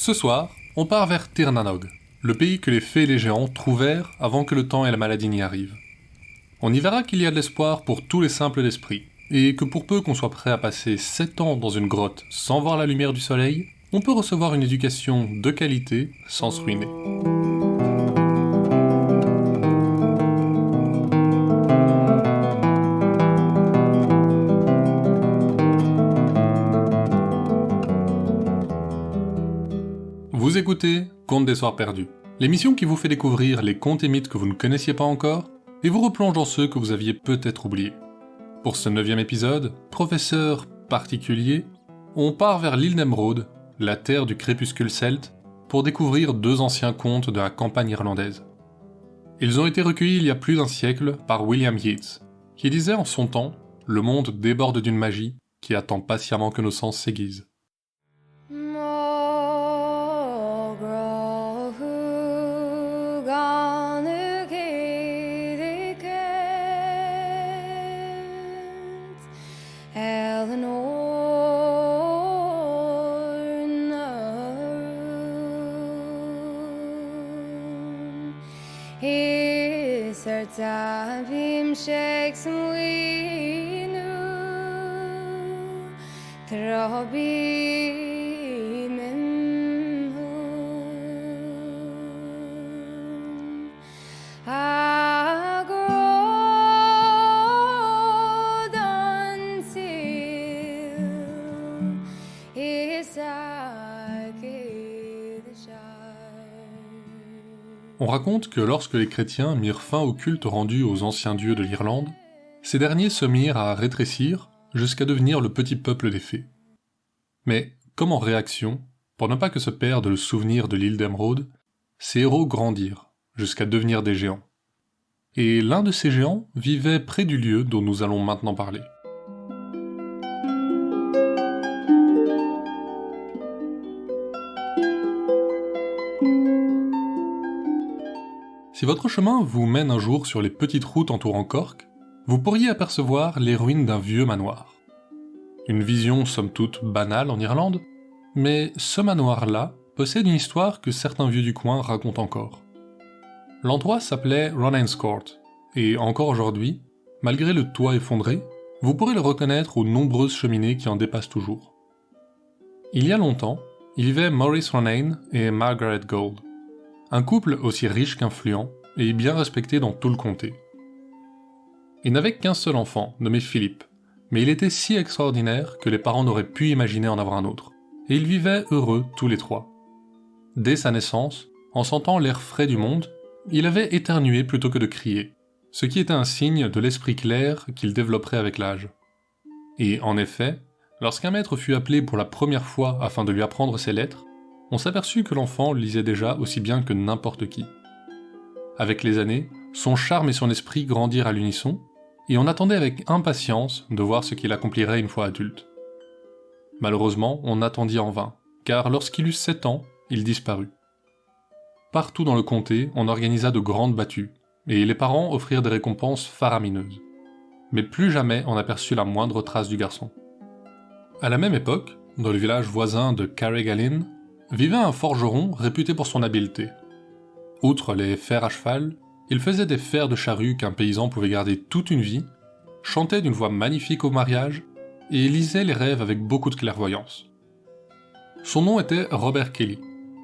Ce soir, on part vers Tir na nog, le pays que les fées et les géants trouvèrent avant que le temps et la maladie n'y arrivent. On y verra qu'il y a de l'espoir pour tous les simples d'esprit, et que pour peu qu'on soit prêt à passer 7 ans dans une grotte sans voir la lumière du soleil, on peut recevoir une éducation de qualité sans se ruiner. Vous écoutez Contes des Soirs Perdus, l'émission qui vous fait découvrir les contes et mythes que vous ne connaissiez pas encore et vous replonge dans ceux que vous aviez peut-être oubliés. Pour ce 9e épisode, professeur particulier, on part vers l'île d'Emeraude, la terre du crépuscule celte, pour découvrir 2 anciens contes de la campagne irlandaise. Ils ont été recueillis il y a plus d'1 siècle par William Yeats, qui disait en son temps « Le monde déborde d'une magie qui attend patiemment que nos sens s'aiguisent ». On raconte que lorsque les chrétiens mirent fin au culte rendu aux anciens dieux de l'Irlande, ces derniers se mirent à rétrécir jusqu'à devenir le petit peuple des fées. Mais, comme en réaction, pour ne pas que se perde le souvenir de l'île d'Emeraude, ces héros grandirent jusqu'à devenir des géants. Et l'un de ces géants vivait près du lieu dont nous allons maintenant parler. Si votre chemin vous mène un jour sur les petites routes entourant Cork, vous pourriez apercevoir les ruines d'un vieux manoir. Une vision somme toute banale en Irlande, mais ce manoir-là possède une histoire que certains vieux du coin racontent encore. L'endroit s'appelait Ronayne's Court, et encore aujourd'hui, malgré le toit effondré, vous pourrez le reconnaître aux nombreuses cheminées qui en dépassent toujours. Il y a longtemps, il vivait Maurice Ronayne et Margaret Gold, un couple aussi riche qu'influent et bien respecté dans tout le comté. Il n'avait qu'un seul enfant, nommé Philippe, mais il était si extraordinaire que les parents n'auraient pu imaginer en avoir un autre, et ils vivaient heureux tous les 3. Dès sa naissance, en sentant l'air frais du monde, il avait éternué plutôt que de crier, ce qui était un signe de l'esprit clair qu'il développerait avec l'âge. Et en effet, lorsqu'un maître fut appelé pour la première fois afin de lui apprendre ses lettres, on s'aperçut que l'enfant lisait déjà aussi bien que n'importe qui. Avec les années, son charme et son esprit grandirent à l'unisson, et on attendait avec impatience de voir ce qu'il accomplirait une fois adulte. Malheureusement, on attendit en vain, car lorsqu'il eut 7 ans, il disparut. Partout dans le comté, on organisa de grandes battues, et les parents offrirent des récompenses faramineuses. Mais plus jamais on aperçut la moindre trace du garçon. À la même époque, dans le village voisin de Carrigalin, vivait un forgeron réputé pour son habileté. Outre les fers à cheval, il faisait des fers de charrue qu'un paysan pouvait garder toute une vie, chantait d'une voix magnifique au mariage, et lisait les rêves avec beaucoup de clairvoyance. Son nom était Robert Kelly,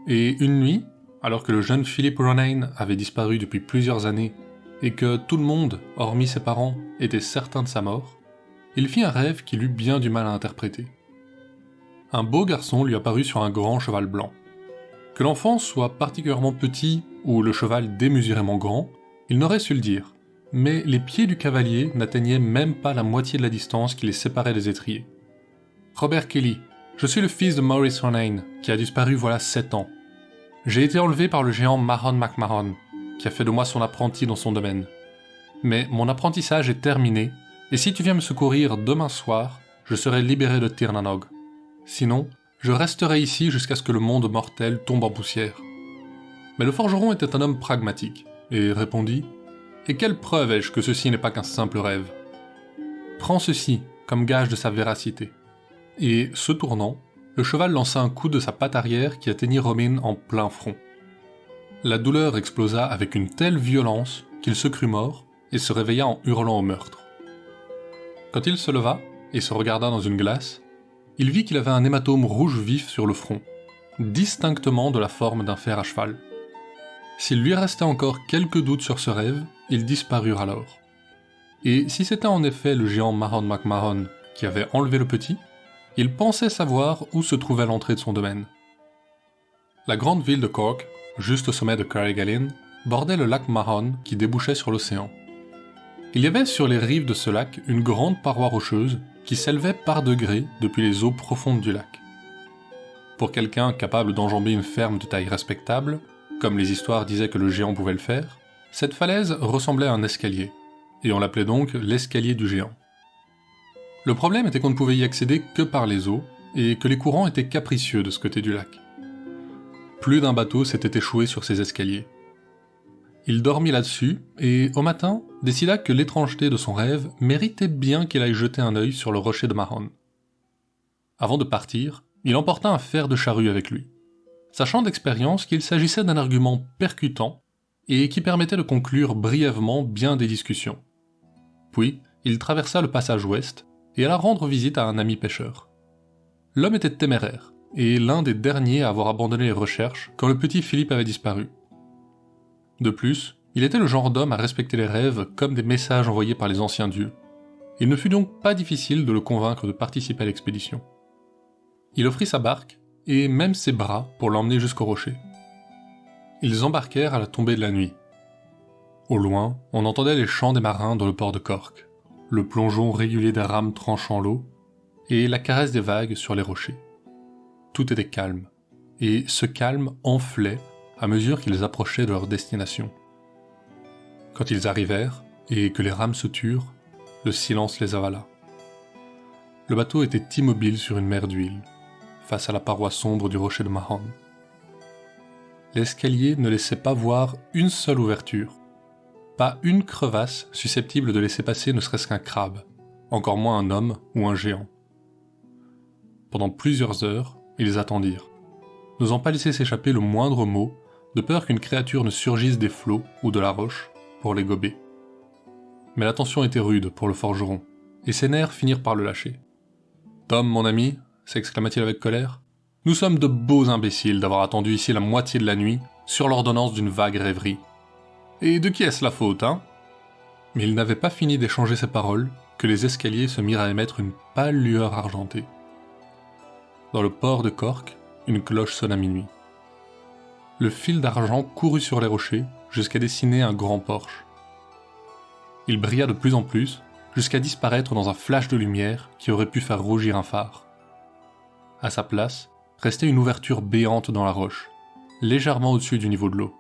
et une nuit, alors que le jeune Philip Ronayne avait disparu depuis plusieurs années, et que tout le monde, hormis ses parents, était certain de sa mort, il fit un rêve qu'il eut bien du mal à interpréter. Un beau garçon lui apparut sur un grand cheval blanc. Que l'enfant soit particulièrement petit ou le cheval démesurément grand, il n'aurait su le dire, mais les pieds du cavalier n'atteignaient même pas la moitié de la distance qui les séparait des étriers. « Robert Kelly, je suis le fils de Maurice Ronayne, qui a disparu voilà 7 ans. J'ai été enlevé par le géant Mahon MacMahon, qui a fait de moi son apprenti dans son domaine. Mais mon apprentissage est terminé, et si tu viens me secourir demain soir, je serai libéré de Tir na nog. Sinon, je resterai ici jusqu'à ce que le monde mortel tombe en poussière. » Mais le forgeron était un homme pragmatique, et répondit « Et quelle preuve ai-je que ceci n'est pas qu'un simple rêve ? Prends ceci comme gage de sa véracité. » Et, se tournant, le cheval lança un coup de sa patte arrière qui atteignit Robin en plein front. La douleur explosa avec une telle violence qu'il se crut mort et se réveilla en hurlant au meurtre. Quand il se leva et se regarda dans une glace, il vit qu'il avait un hématome rouge vif sur le front, distinctement de la forme d'un fer à cheval. S'il lui restait encore quelques doutes sur ce rêve, ils disparurent alors. Et si c'était en effet le géant Mahon MacMahon qui avait enlevé le petit, il pensait savoir où se trouvait l'entrée de son domaine. La grande ville de Cork, juste au sommet de Carrigallen, bordait le lac Mahon qui débouchait sur l'océan. Il y avait sur les rives de ce lac une grande paroi rocheuse qui s'élevait par degrés depuis les eaux profondes du lac. Pour quelqu'un capable d'enjamber une ferme de taille respectable, comme les histoires disaient que le géant pouvait le faire, cette falaise ressemblait à un escalier, et on l'appelait donc l'escalier du géant. Le problème était qu'on ne pouvait y accéder que par les eaux, et que les courants étaient capricieux de ce côté du lac. Plus d'un bateau s'était échoué sur ces escaliers. Il dormit là-dessus, et au matin, décida que l'étrangeté de son rêve méritait bien qu'il aille jeter un œil sur le rocher de Mahon. Avant de partir, il emporta un fer de charrue avec lui, sachant d'expérience qu'il s'agissait d'un argument percutant et qui permettait de conclure brièvement bien des discussions. Puis, il traversa le passage ouest et alla rendre visite à un ami pêcheur. L'homme était téméraire, et l'un des derniers à avoir abandonné les recherches quand le petit Philippe avait disparu. De plus, il était le genre d'homme à respecter les rêves comme des messages envoyés par les anciens dieux. Il ne fut donc pas difficile de le convaincre de participer à l'expédition. Il offrit sa barque, et même ses bras pour l'emmener jusqu'au rocher. Ils embarquèrent à la tombée de la nuit. Au loin, on entendait les chants des marins dans le port de Cork, le plongeon régulier des rames tranchant l'eau, et la caresse des vagues sur les rochers. Tout était calme, et ce calme enflait à mesure qu'ils approchaient de leur destination. Quand ils arrivèrent, et que les rames se turent, le silence les avala. Le bateau était immobile sur une mer d'huile, face à la paroi sombre du rocher de Mahon. L'escalier ne laissait pas voir une seule ouverture, pas une crevasse susceptible de laisser passer ne serait-ce qu'un crabe, encore moins un homme ou un géant. Pendant plusieurs heures, ils attendirent, n'osant pas laisser s'échapper le moindre mot, de peur qu'une créature ne surgisse des flots ou de la roche pour les gober. Mais la tension était rude pour le forgeron, et ses nerfs finirent par le lâcher. « Tom, mon ami » s'exclama-t-il avec colère, « nous sommes de beaux imbéciles d'avoir attendu ici la moitié de la nuit, sur l'ordonnance d'une vague rêverie. Et de qui est-ce la faute, hein ?» Mais il n'avait pas fini d'échanger ces paroles que les escaliers se mirent à émettre une pâle lueur argentée. Dans le port de Cork, une cloche sonna minuit. Le fil d'argent courut sur les rochers jusqu'à dessiner un grand porche. Il brilla de plus en plus, jusqu'à disparaître dans un flash de lumière qui aurait pu faire rougir un phare. À sa place, restait une ouverture béante dans la roche, légèrement au-dessus du niveau de l'eau.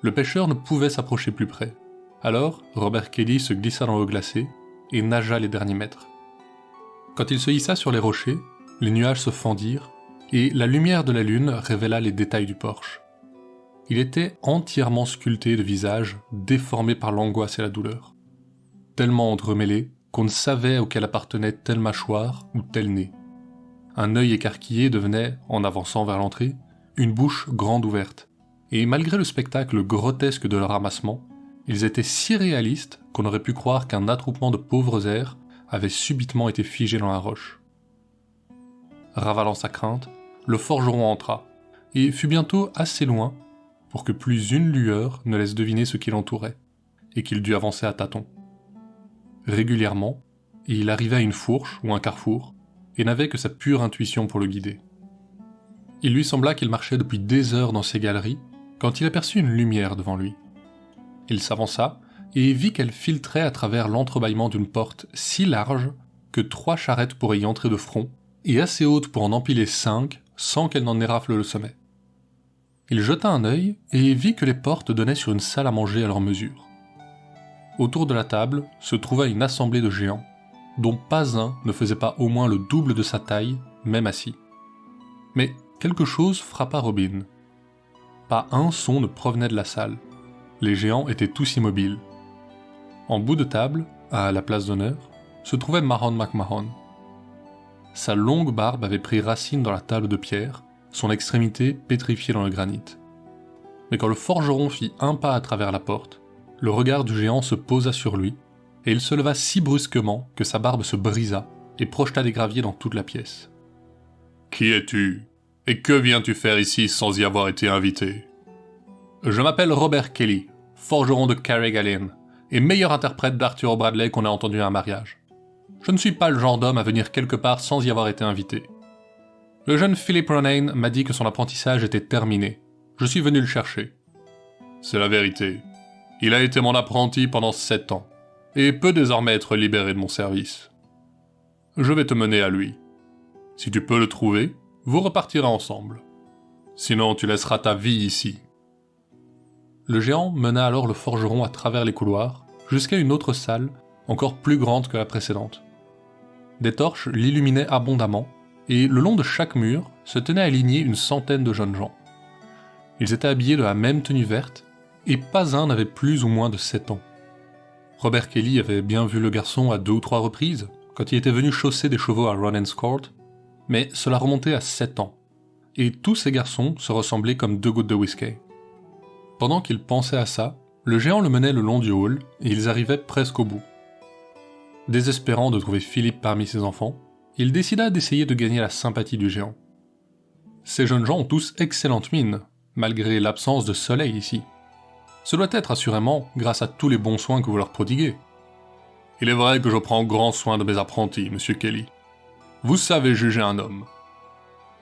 Le pêcheur ne pouvait s'approcher plus près. Alors, Robert Kelly se glissa dans l'eau glacée et nagea les derniers mètres. Quand il se hissa sur les rochers, les nuages se fendirent et la lumière de la lune révéla les détails du porche. Il était entièrement sculpté de visages déformés par l'angoisse et la douleur. Tellement entremêlés qu'on ne savait auquel appartenait telle mâchoire ou tel nez. Un œil écarquillé devenait, en avançant vers l'entrée, une bouche grande ouverte. Et malgré le spectacle grotesque de leur amassement, ils étaient si réalistes qu'on aurait pu croire qu'un attroupement de pauvres airs avait subitement été figé dans la roche. Ravalant sa crainte, le forgeron entra, et fut bientôt assez loin pour que plus une lueur ne laisse deviner ce qui l'entourait, et qu'il dut avancer à tâtons. Régulièrement, il arrivait à une fourche ou un carrefour, et n'avait que sa pure intuition pour le guider. Il lui sembla qu'il marchait depuis des heures dans ces galeries, quand il aperçut une lumière devant lui. Il s'avança, et vit qu'elle filtrait à travers l'entrebâillement d'une porte si large que 3 charrettes pourraient y entrer de front, et assez haute pour en empiler 5 sans qu'elle n'en érafle le sommet. Il jeta un œil et vit que les portes donnaient sur une salle à manger à leur mesure. Autour de la table se trouva une assemblée de géants, dont pas un ne faisait pas au moins le double de sa taille, même assis. Mais quelque chose frappa Robin. Pas un son ne provenait de la salle. Les géants étaient tous immobiles. En bout de table, à la place d'honneur, se trouvait Mahon MacMahon. sa longue barbe avait pris racine dans la table de pierre, son extrémité pétrifiée dans le granit. Mais quand le forgeron fit un pas à travers la porte, le regard du géant se posa sur lui, et il se leva si brusquement que sa barbe se brisa et projeta des graviers dans toute la pièce. « Qui es-tu ? Et que viens-tu faire ici sans y avoir été invité ? » « Je m'appelle Robert Kelly, forgeron de Carrigallen, et meilleur interprète d'Arthur Bradley qu'on a entendu à un mariage. Je ne suis pas le genre d'homme à venir quelque part sans y avoir été invité. Le jeune Philip Ronayne m'a dit que son apprentissage était terminé. Je suis venu le chercher. C'est la vérité. Il a été mon apprenti pendant 7 ans, et peut désormais être libéré de mon service. Je vais te mener à lui. Si tu peux le trouver, vous repartirez ensemble. Sinon, tu laisseras ta vie ici. Le géant mena alors le forgeron à travers les couloirs, jusqu'à une autre salle, encore plus grande que la précédente. Des torches l'illuminaient abondamment, et le long de chaque mur se tenaient alignés une centaine de jeunes gens. Ils étaient habillés de la même tenue verte, et pas un n'avait plus ou moins de 7 ans. Robert Kelly avait bien vu le garçon à 2 ou 3 reprises, quand il était venu chausser des chevaux à Ronan's Court, mais cela remontait à 7 ans, et tous ces garçons se ressemblaient comme 2 gouttes de whisky. Pendant qu'il pensait à ça, le géant le menait le long du hall, et ils arrivaient presque au bout. Désespérant de trouver Philippe parmi ses enfants, il décida d'essayer de gagner la sympathie du géant. Ces jeunes gens ont tous excellente mine, malgré l'absence de soleil ici. Ce doit être assurément grâce à tous les bons soins que vous leur prodiguez. Il est vrai que je prends grand soin de mes apprentis, monsieur Kelly. Vous savez juger un homme.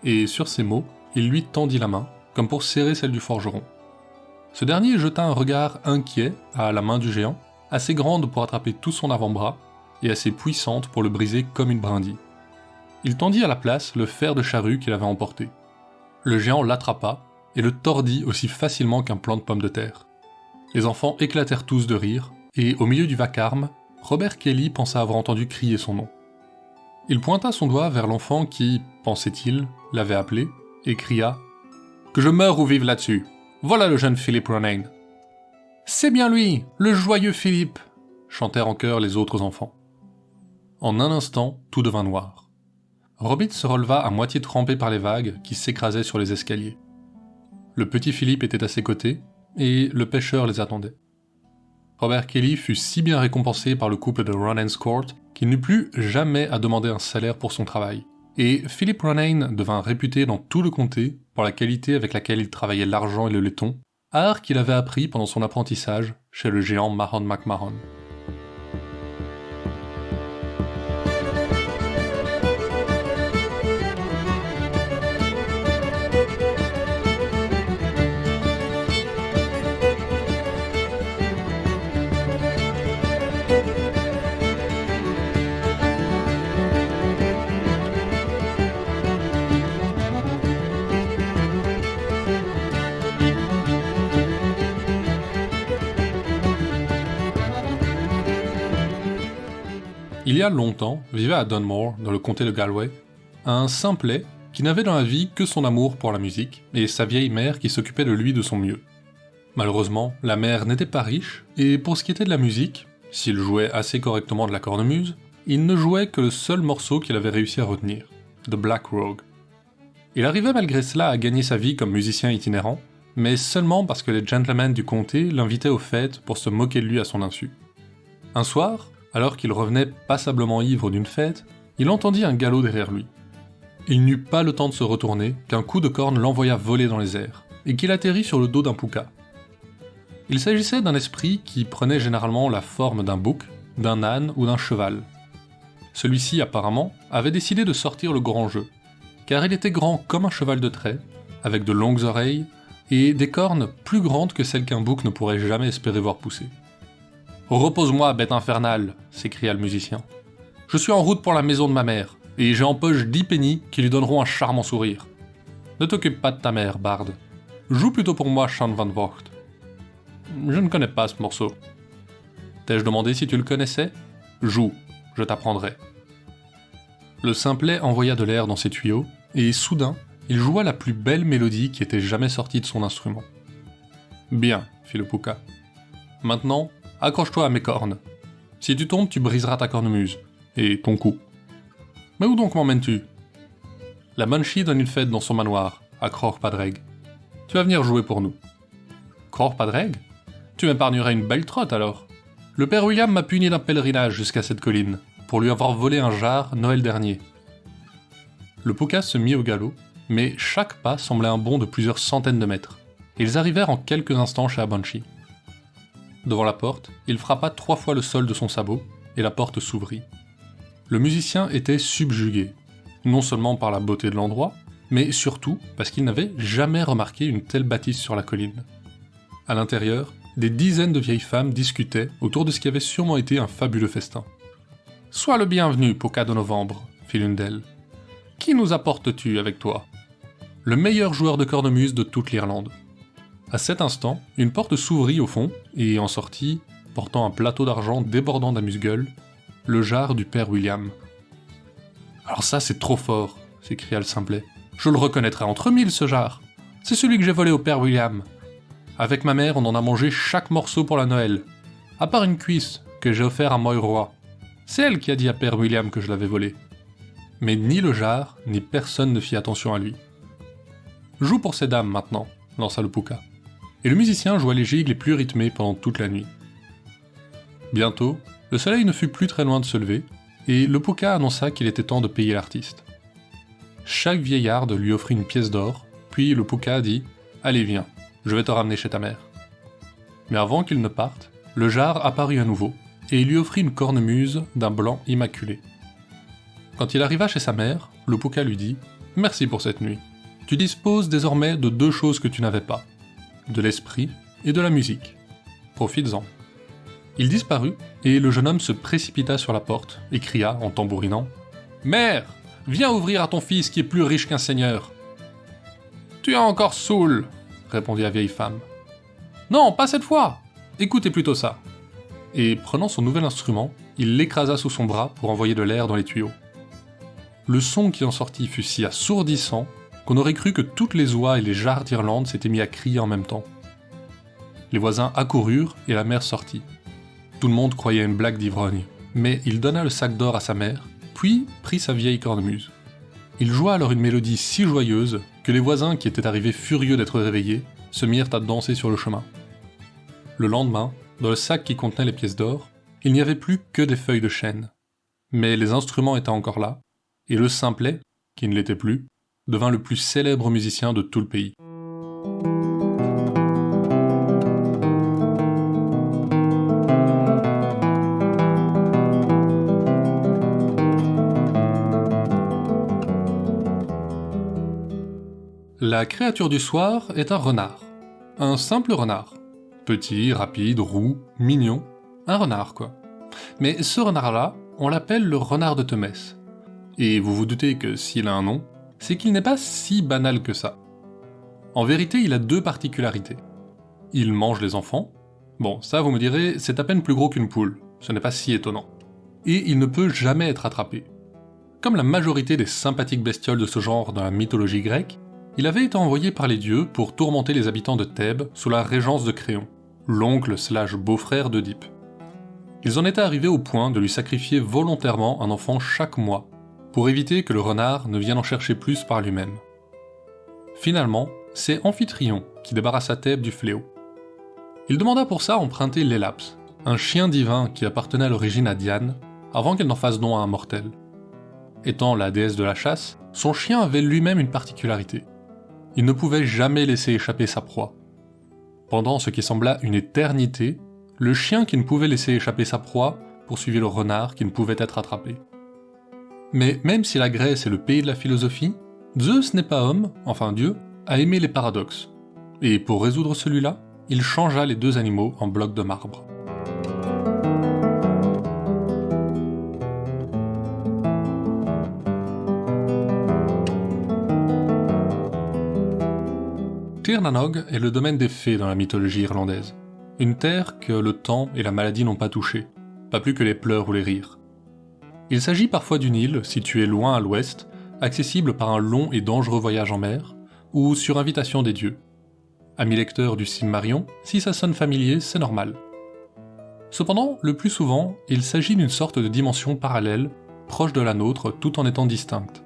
Et sur ces mots, il lui tendit la main, comme pour serrer celle du forgeron. Ce dernier jeta un regard inquiet à la main du géant, assez grande pour attraper tout son avant-bras, et assez puissante pour le briser comme une brindille. Il tendit à la place le fer de charrue qu'il avait emporté. Le géant l'attrapa, et le tordit aussi facilement qu'un plant de pommes de terre. Les enfants éclatèrent tous de rire, et au milieu du vacarme, Robert Kelly pensa avoir entendu crier son nom. Il pointa son doigt vers l'enfant qui, pensait-il, l'avait appelé, et cria « Que je meure ou vive là-dessus ! Voilà le jeune Philip Ronayne !»« C'est bien lui, le joyeux Philippe !» chantèrent en chœur les autres enfants. En un instant, tout devint noir. Robin se releva à moitié trempé par les vagues qui s'écrasaient sur les escaliers. Le petit Philippe était à ses côtés, et le pêcheur les attendait. Robert Kelly fut si bien récompensé par le couple de Ronan's Court qu'il n'eut plus jamais à demander un salaire pour son travail, et Philip Ronayne devint réputé dans tout le comté pour la qualité avec laquelle il travaillait l'argent et le laiton, art qu'il avait appris pendant son apprentissage chez le géant Mahon MacMahon. Il y a longtemps, vivait à Dunmore, dans le comté de Galway, un simplet qui n'avait dans la vie que son amour pour la musique et sa vieille mère qui s'occupait de lui de son mieux. Malheureusement, la mère n'était pas riche, et pour ce qui était de la musique, s'il jouait assez correctement de la cornemuse, il ne jouait que le seul morceau qu'il avait réussi à retenir, The Black Rogue. Il arrivait malgré cela à gagner sa vie comme musicien itinérant, mais seulement parce que les gentlemen du comté l'invitaient aux fêtes pour se moquer de lui à son insu. Un soir, alors qu'il revenait passablement ivre d'une fête, il entendit un galop derrière lui. Il n'eut pas le temps de se retourner qu'un coup de corne l'envoya voler dans les airs, et qu'il atterrit sur le dos d'un pouka. Il s'agissait d'un esprit qui prenait généralement la forme d'un bouc, d'un âne ou d'un cheval. Celui-ci, apparemment, avait décidé de sortir le grand jeu, car il était grand comme un cheval de trait, avec de longues oreilles, et des cornes plus grandes que celles qu'un bouc ne pourrait jamais espérer voir pousser. « Repose-moi, bête infernale !» s'écria le musicien. « Je suis en route pour la maison de ma mère, et j'ai en poche 10 pennies qui lui donneront un charmant sourire. Ne t'occupe pas de ta mère, barde. Joue plutôt pour moi, Sean Van Vogt. » « Je ne connais pas ce morceau. »« T'ai-je demandé si tu le connaissais ? Joue, je t'apprendrai. » Le simplet envoya de l'air dans ses tuyaux, et soudain, il joua la plus belle mélodie qui était jamais sortie de son instrument. « Bien, fit le pouka. Maintenant, accroche-toi à mes cornes. Si tu tombes, tu briseras ta cornemuse, et ton cou. » Mais où donc m'emmènes-tu ? La Banshee donne une fête dans son manoir, à Cror Padraig. Tu vas venir jouer pour nous. Cror Padraig ? Tu m'épargnerais une belle trotte alors. Le père William m'a puni d'un pèlerinage jusqu'à cette colline, pour lui avoir volé un jar Noël dernier. Le Puka se mit au galop, mais chaque pas semblait un bond de plusieurs centaines de mètres, et ils arrivèrent en quelques instants chez la Banshee. Devant la porte, il frappa 3 fois le sol de son sabot, et la porte s'ouvrit. Le musicien était subjugué, non seulement par la beauté de l'endroit, mais surtout parce qu'il n'avait jamais remarqué une telle bâtisse sur la colline. À l'intérieur, des dizaines de vieilles femmes discutaient autour de ce qui avait sûrement été un fabuleux festin. « Sois le bienvenu, Puka de Novembre, » fit l'une d'elles. « Qui nous apportes-tu avec toi ?»« Le meilleur joueur de cornemuse de toute l'Irlande. » À cet instant, une porte s'ouvrit au fond, et en sortit, portant un plateau d'argent débordant d'amuse-gueule, le jar du père William. « Alors ça, c'est trop fort !» s'écria le simplet. « Je le reconnaîtrai entre mille, ce jar. C'est celui que j'ai volé au père William. Avec ma mère, on en a mangé chaque morceau pour la Noël, à part une cuisse que j'ai offert à Moy-Roi. C'est elle qui a dit à père William que je l'avais volé. » Mais ni le jar, ni personne ne fit attention à lui. « Joue pour ces dames maintenant !» lança le Puka. Et le musicien joua les gigues les plus rythmées pendant toute la nuit. Bientôt, le soleil ne fut plus très loin de se lever, et le Puka annonça qu'il était temps de payer l'artiste. Chaque vieillarde lui offrit une pièce d'or, puis le Puka dit « Allez viens, je vais te ramener chez ta mère. » Mais avant qu'il ne parte, le jar apparut à nouveau, et il lui offrit une cornemuse d'un blanc immaculé. Quand il arriva chez sa mère, le Puka lui dit « Merci pour cette nuit. Tu disposes désormais de 2 choses que tu n'avais pas, de l'esprit et de la musique. Profites-en. » Il disparut, et le jeune homme se précipita sur la porte et cria en tambourinant « Mère, viens ouvrir à ton fils qui est plus riche qu'un seigneur. »« Tu es encore saoul, » répondit la vieille femme. « Non, pas cette fois. Écoutez plutôt ça. » Et prenant son nouvel instrument, il l'écrasa sous son bras pour envoyer de l'air dans les tuyaux. Le son qui en sortit fut si assourdissant qu'on aurait cru que toutes les oies et les jarres d'Irlande s'étaient mis à crier en même temps. Les voisins accoururent et la mère sortit. Tout le monde croyait à une blague d'ivrogne, mais il donna le sac d'or à sa mère, puis prit sa vieille cornemuse. Il joua alors une mélodie si joyeuse que les voisins qui étaient arrivés furieux d'être réveillés se mirent à danser sur le chemin. Le lendemain, dans le sac qui contenait les pièces d'or, il n'y avait plus que des feuilles de chêne. Mais les instruments étaient encore là, et le simplet, qui ne l'était plus, devint le plus célèbre musicien de tout le pays. La créature du soir est un renard. Un simple renard. Petit, rapide, roux, mignon. Un renard, quoi. Mais ce renard-là, on l'appelle le renard de Temès. Et vous vous doutez que s'il a un nom, c'est qu'il n'est pas si banal que ça. En vérité, il a 2 particularités. Il mange les enfants. Bon, ça vous me direz, c'est à peine plus gros qu'une poule. Ce n'est pas si étonnant. Et il ne peut jamais être attrapé. Comme la majorité des sympathiques bestioles de ce genre dans la mythologie grecque, il avait été envoyé par les dieux pour tourmenter les habitants de Thèbes sous la régence de Créon, l'oncle/beau-frère d'Œdipe. Ils en étaient arrivés au point de lui sacrifier volontairement un enfant chaque mois, pour éviter que le renard ne vienne en chercher plus par lui-même. Finalement, c'est Amphitryon qui débarrassa Thèbes du fléau. Il demanda pour ça à emprunter l'Élaps, un chien divin qui appartenait à l'origine à Diane, avant qu'elle n'en fasse don à un mortel. Étant la déesse de la chasse, son chien avait lui-même une particularité. Il ne pouvait jamais laisser échapper sa proie. Pendant ce qui sembla une éternité, le chien qui ne pouvait laisser échapper sa proie poursuivit le renard qui ne pouvait être attrapé. Mais même si la Grèce est le pays de la philosophie, Zeus n'est pas homme, enfin Dieu, à aimer les paradoxes. Et pour résoudre celui-là, il changea les 2 animaux en blocs de marbre. Tir na Nog est le domaine des fées dans la mythologie irlandaise. Une terre que le temps et la maladie n'ont pas touchée, pas plus que les pleurs ou les rires. Il s'agit parfois d'une île située loin à l'ouest, accessible par un long et dangereux voyage en mer, ou sur invitation des dieux. Amis lecteurs du Silmarillion, si ça sonne familier, c'est normal. Cependant, le plus souvent, il s'agit d'une sorte de dimension parallèle, proche de la nôtre tout en étant distincte.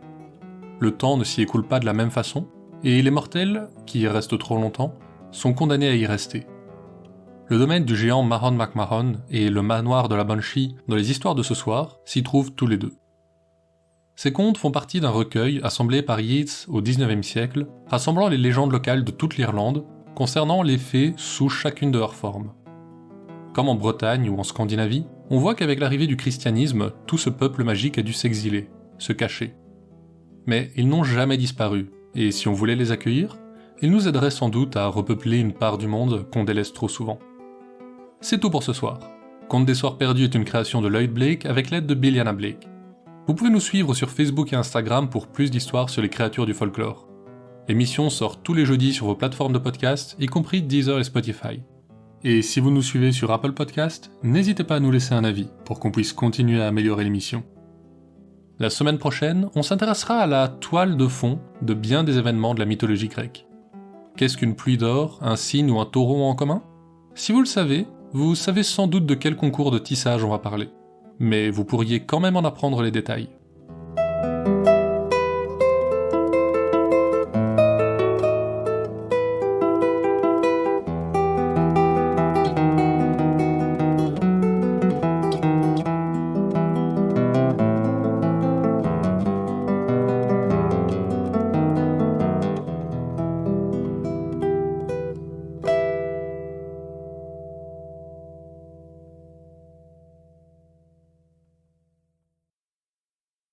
Le temps ne s'y écoule pas de la même façon, et les mortels, qui y restent trop longtemps, sont condamnés à y rester. Le domaine du géant Mahon MacMahon et le manoir de la Banshee dans les histoires de ce soir s'y trouvent tous les deux. Ces contes font partie d'un recueil assemblé par Yeats au XIXe siècle, rassemblant les légendes locales de toute l'Irlande, concernant les fées sous chacune de leurs formes. Comme en Bretagne ou en Scandinavie, on voit qu'avec l'arrivée du christianisme, tout ce peuple magique a dû s'exiler, se cacher. Mais ils n'ont jamais disparu, et si on voulait les accueillir, ils nous aideraient sans doute à repeupler une part du monde qu'on délaisse trop souvent. C'est tout pour ce soir. Contes des Soirs Perdus est une création de Lloyd Blake avec l'aide de Billiana Blake. Vous pouvez nous suivre sur Facebook et Instagram pour plus d'histoires sur les créatures du folklore. L'émission sort tous les jeudis sur vos plateformes de podcast, y compris Deezer et Spotify. Et si vous nous suivez sur Apple Podcast, n'hésitez pas à nous laisser un avis pour qu'on puisse continuer à améliorer l'émission. La semaine prochaine, on s'intéressera à la toile de fond de bien des événements de la mythologie grecque. Qu'est-ce qu'une pluie d'or, un cygne ou un taureau ont en commun ? Si vous le savez, vous savez sans doute de quel concours de tissage on va parler. Mais vous pourriez quand même en apprendre les détails.